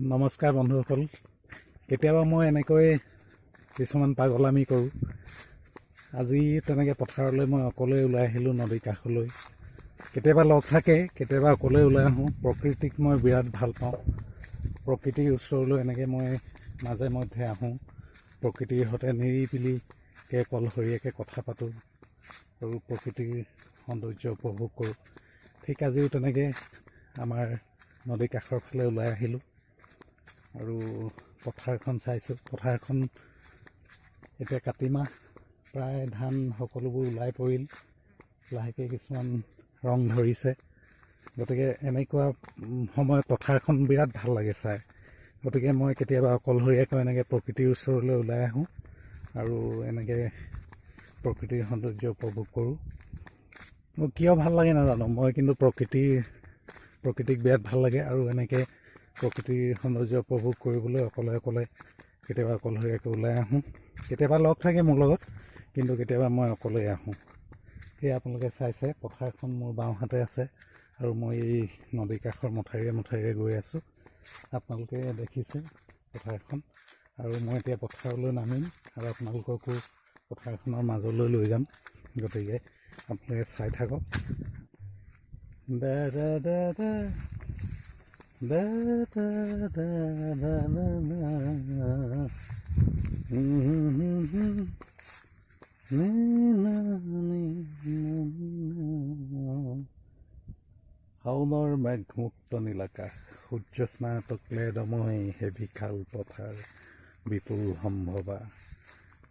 নমস্কাৰ বন্ধুসকল। কেতিয়াবা মই এনেকৈ কিছুমান পাগলামি কৰোঁ। আজি তেনেকৈ পথাৰলৈ মই অকলে ওলাই আহিলোঁ, নদীৰ কাষলৈ। কেতিয়াবা লগ থাকে, কেতিয়াবা অকলে ওলাই আহোঁ। প্ৰকৃতিক মই বিৰাট ভাল পাওঁ। প্ৰকৃতিৰ ওচৰলৈ এনেকৈ মই মাজে মধ্যে আহোঁ। প্ৰকৃতিৰ সৈতে নিৰিবিলিকৈ কলহৰীয়াকৈ কথা পাতোঁ আৰু প্ৰকৃতিৰ সৌন্দৰ্য উপভোগ কৰোঁ। ঠিক আজিও তেনেকৈ আমাৰ নদীৰ কাষৰ ফালে ওলাই আহিলোঁ আৰু পথাৰখন চাইছোঁ। পথাৰখন এতিয়া কাতি মাহ, প্ৰায় ধান সকলোবোৰ ওলাই পৰিল, লাহেকৈ কিছুমান ৰং ধৰিছে। গতিকে এনেকুৱা সময়ত পথাৰখন বিৰাট ভাল লাগে চাই। গতিকে মই কেতিয়াবা অকলশৰীয়াকৈ এনেকৈ প্ৰকৃতিৰ ওচৰলৈ ওলাই আহোঁ আৰু এনেকৈ প্ৰকৃতিৰ সৌন্দৰ্য উপভোগ কৰোঁ। মোৰ কিয় ভাল লাগে নাজানো, মই কিন্তু প্ৰকৃতিক বিৰাট ভাল লাগে আৰু এনেকৈ প্ৰকৃতিৰ সৌন্দৰ্য উপভোগ কৰিবলৈ অকলে কেতিয়াবা অকলশৰীয়াকৈ ওলাই আহোঁ। কেতিয়াবা লগ থাকে মোৰ লগত, কিন্তু কেতিয়াবা মই অকলেই আহোঁ। সেয়া আপোনালোকে চাইছে, পথাৰখন মোৰ বাওঁহাতে আছে আৰু মই এই নদীৰ কাষৰ মথাউৰিয়ে গৈ আছোঁ। আপোনালোকে দেখিছে পথাৰখন, আৰু মই এতিয়া পথাৰলৈ নামিম আৰু আপোনালোককো পথাৰখনৰ মাজলৈ লৈ যাম। গতিকে আপোনালোকে চাই থাকক। দা দা দা দা da da da da da শাওনৰ মেঘমুক্ত নীলাকাশ, সূৰ্য স্নাতকলে দময় হে বিশাল পথাৰ বিপুল সম্ভৱা।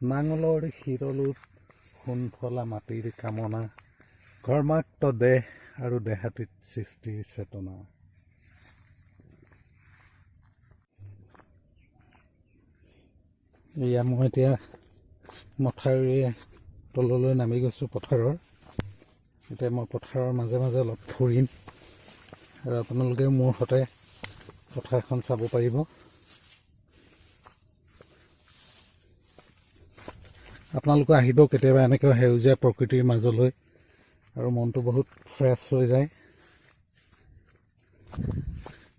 নাঙলৰ শিৰলোত সোণফলা মাটিৰ কামনা, কৰ্মাক্ত দেহ আৰু দেহাতীত সৃষ্টিৰ চেতনা। এয়া মই এতিয়া মথাউৰিয়ে তললৈ নামি গৈছোঁ পথাৰৰ। এতিয়া মই পথাৰৰ মাজে মাজে অলপ ফুৰিম আৰু আপোনালোকেও মোৰ সৈতে পথাৰখন চাব পাৰিব। আপোনালোকে আহিব কেতিয়াবা এনেকৈ সেউজীয়া প্ৰকৃতিৰ মাজলৈ, আৰু মনটো বহুত ফ্ৰেছ হৈ যায়।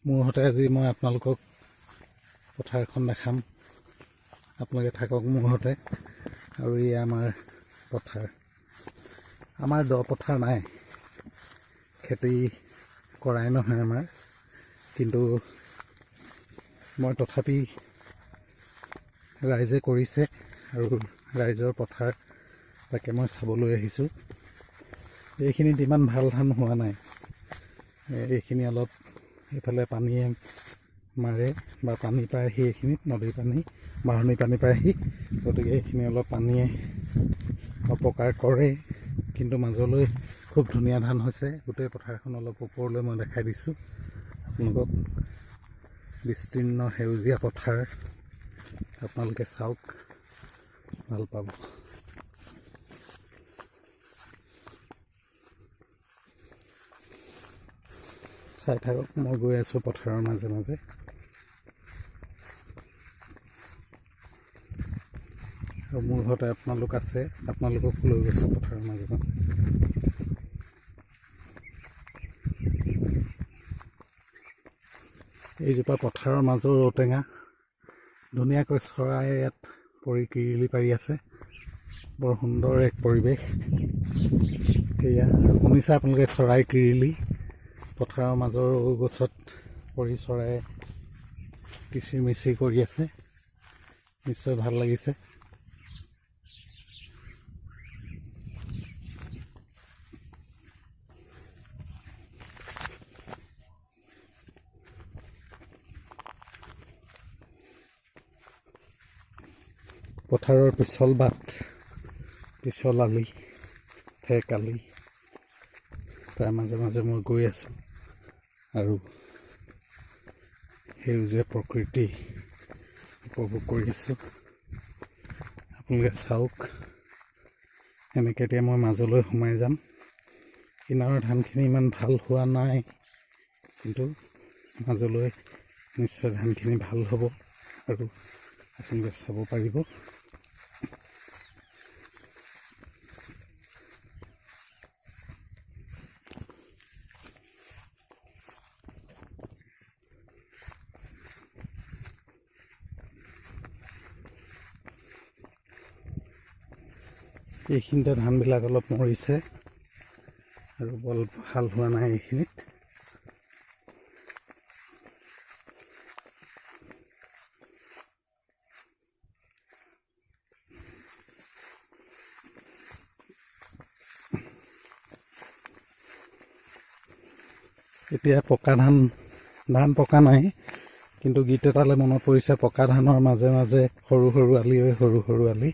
মোৰ সৈতে আজি মই আপোনালোকক পথাৰখন দেখাম। আপোনালোকে থাকক মোৰ সৈতে। আৰু এই আমাৰ পথাৰ, আমাৰ দ পথাৰ নাই, খেতি কৰাই নহয় আমাৰ, কিন্তু মই তথাপি ৰাইজে কৰিছে আৰু ৰাইজৰ পথাৰ তাকে মই চাবলৈ আহিছোঁ। এইখিনিত ইমান ভাল ধান হোৱা নাই, এইখিনি অলপ এইফালে পানীয়ে মাৰে বা পানী পায়হি, এইখিনিত নদীৰ পানী, বাঢ়নী পানী পায়হি। গতিকে এইখিনি অলপ পানীয়ে অপকাৰ কৰে, কিন্তু মাজলৈ খুব ধুনীয়া ধান হৈছে। গোটেই পথাৰখন অলপ ওপৰলৈ মই দেখাই দিছোঁ আপোনালোকক। বিস্তীৰ্ণ সেউজীয়া পথাৰ, আপোনালোকে চাওক, ভাল পাব। চাই থাকক, মই গৈ আছোঁ পথাৰৰ মাজে মাজে। আৰু মোৰ ঘৰতে আপোনালোক আছে, আপোনালোকক লৈ গৈছোঁ পথাৰৰ মাজে মাজে। এইজোপা পথাৰৰ মাজৰ ঔটেঙা, ধুনীয়াকৈ চৰাই ইয়াত কিৰিলি পাৰি আছে। বৰ সুন্দৰ এক পৰিৱেশ। সেয়া শুনিছে আপোনালোকে, চৰাই কিৰিলি পথাৰৰ মাজৰ গছত পৰি চৰাই কিচিৰ মিচিৰ কৰি আছে। নিশ্চয় ভাল লাগিছে। পথাৰৰ পিছল বাট, পিছল আলি, ঠেক আলি, তাৰ মাজে মাজে মই গৈ আছোঁ আৰু সেউজীয়া প্ৰকৃতি উপভোগ কৰি আছোঁ। আপোনালোকে চাওক, এনেকৈ এতিয়া মই মাজলৈ সোমাই যাম। কিনাৰৰ ধানখিনি ইমান ভাল হোৱা নাই, কিন্তু মাজলৈ নিশ্চয় ধানখিনি ভাল হ'ব আৰু আপোনালোকে চাব পাৰিব। এইখিনিতে ধানবিলাক অলপ মৰিছে আৰু বৰ ভাল হোৱা নাই এইখিনিত। এতিয়া পকা ধান পকা নাই, কিন্তু গীত এটালৈ মনত পৰিছে, পকা ধানৰ মাজে মাজে সৰু সৰু আলি,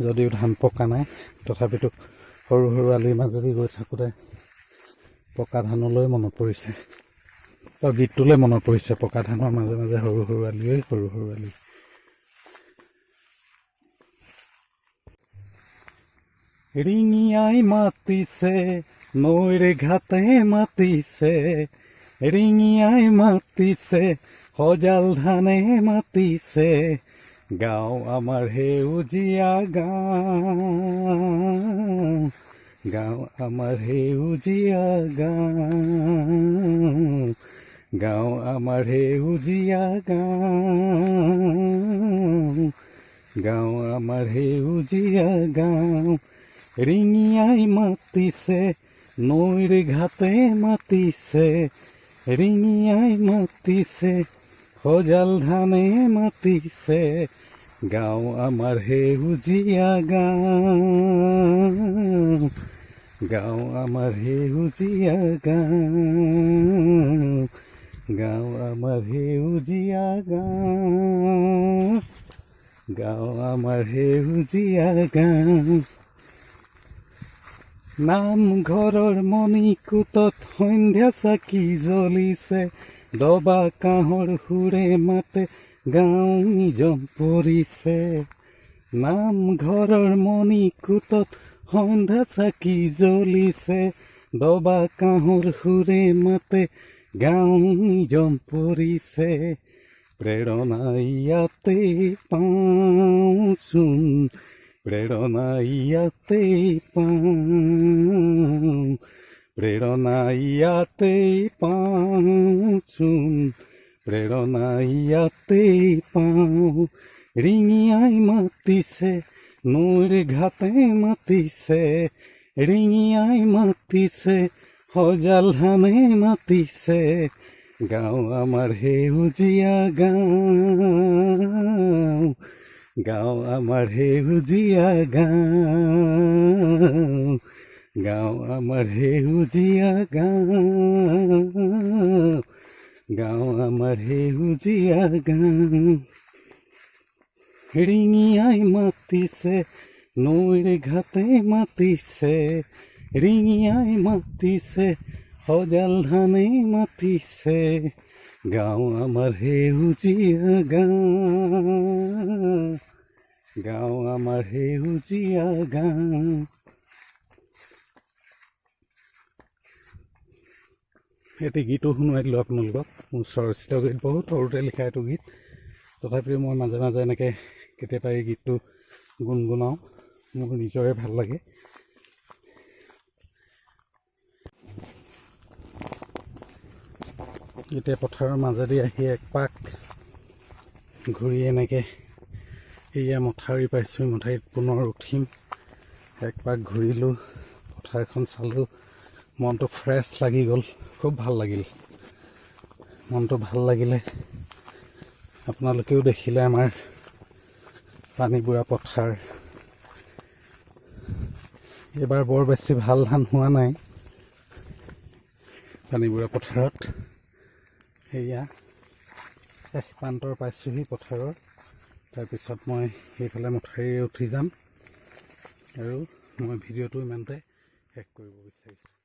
যদিও ধান পকা নাই তথাপিতো সৰু সৰু আলিৰ মাজেদি গৈ থাকোঁতে পকা ধানলৈ মনত পৰিছে, গীতটোলৈ মনত পৰিছে, পকা ধানৰ মাজে মাজে সৰু সৰু আলি। ৰিঙিয়াই মাতিছে নৈৰ ঘাটে মাতিছে, ৰিঙিয়াই মাতিছে সজাল ধানে মাতিছে, গাঁও আমাৰ সেউজীয়া গাঁও আমাৰ সেউজীয়া গাঁও আমাৰ সেউজীয়া গাঁও আমাৰ সেউজীয়া গাঁও। ৰিঙিয়াই মাতিছে নৈৰ ঘাটে মাতিছে, ৰিঙিয়াই মাতিছে সজাল ধানে মাতিছে, গাঁও আমাৰ সেউজীয়া গাঁও আমাৰ সেউজীয়া গাঁও আমাৰ সেউজীয়া গাঁও আমাৰ সেউজীয়া গাঁও। নামঘৰৰ মণিকূটত সন্ধ্যা চাকি জ্বলিছে, ডবা কাঁহৰ সুৰে মাতে গাঁও নিজন পৰিছে। নামঘৰৰ মণিকূটত সন্ধ্যা চাকি জ্বলিছে, ডবা কাঁহৰ সুৰে মাতে গাঁও নিজন পৰিছে, প্ৰেৰণা ইয়াতে পাওঁচোন, প্ৰেৰণা ইয়াতে পাওঁ, প্ৰেৰণা ইয়াতে পাওঁচোন, প্ৰেৰণা ইয়াতে পাওঁ। ৰিঙিয়াই মাতিছে নৈৰ ঘাটে মাতিছে, ৰিঙিয়াই মাতিছে সজাল ধানে মাতিছে, গাঁও আমাৰ সেউজীয়া গাঁও আমাৰ সেউজীয়া গাঁও আমাৰ সেউজীয়া গাঁও আমাৰ সেউজীয়া গাঁও। ৰিঙিয়াই মাতিছে নৈৰ ঘাটে মাতিছে, ৰিঙিয়াই মাতিছে সজাল ধানে মাতিছে, গাঁও আমাৰ সেউজীয়া গাঁও আমাৰ সেউজীয়া গাঁও। এটি গীতো শুনোৱাই দিলোঁ আপোনালোকক, মোৰ চৰচিত গীত, বহুত সৰুতে লিখা এইটো গীত, তথাপিও মই মাজে মাজে এনেকৈ কেতিয়াবা এই গীতটো গুণগুণাওঁ, মোৰ নিজৰে ভাল লাগে। এতিয়া পথাৰৰ মাজেদি আহি এক পাক ঘূৰি এনেকৈ এয়া মথাউৰি পাইছোঁ, মথাউৰিত পুনৰ উঠিম, এক পাক ঘূৰিলোঁ, পথাৰখন চালোঁ, মনটো ফ্ৰেছ লাগি গ'ল, খুব ভাল লাগিল। মনটো ভাল লাগিলে আপোনালোকেও দেখিলে আমাৰ পানীবুঢ়া পথাৰ। এইবাৰ বৰ বেছি ভাল ধান হোৱা নাই পানীবুঢ়া পথাৰত। সেয়া শেষ প্ৰান্তৰ পাইছোঁহি পথাৰৰ, তাৰপিছত মই সেইফালে মথাউৰিৰে উঠি যাম আৰু মই ভিডিঅ'টো ইমানতে শেষ কৰিব বিচাৰিছোঁ।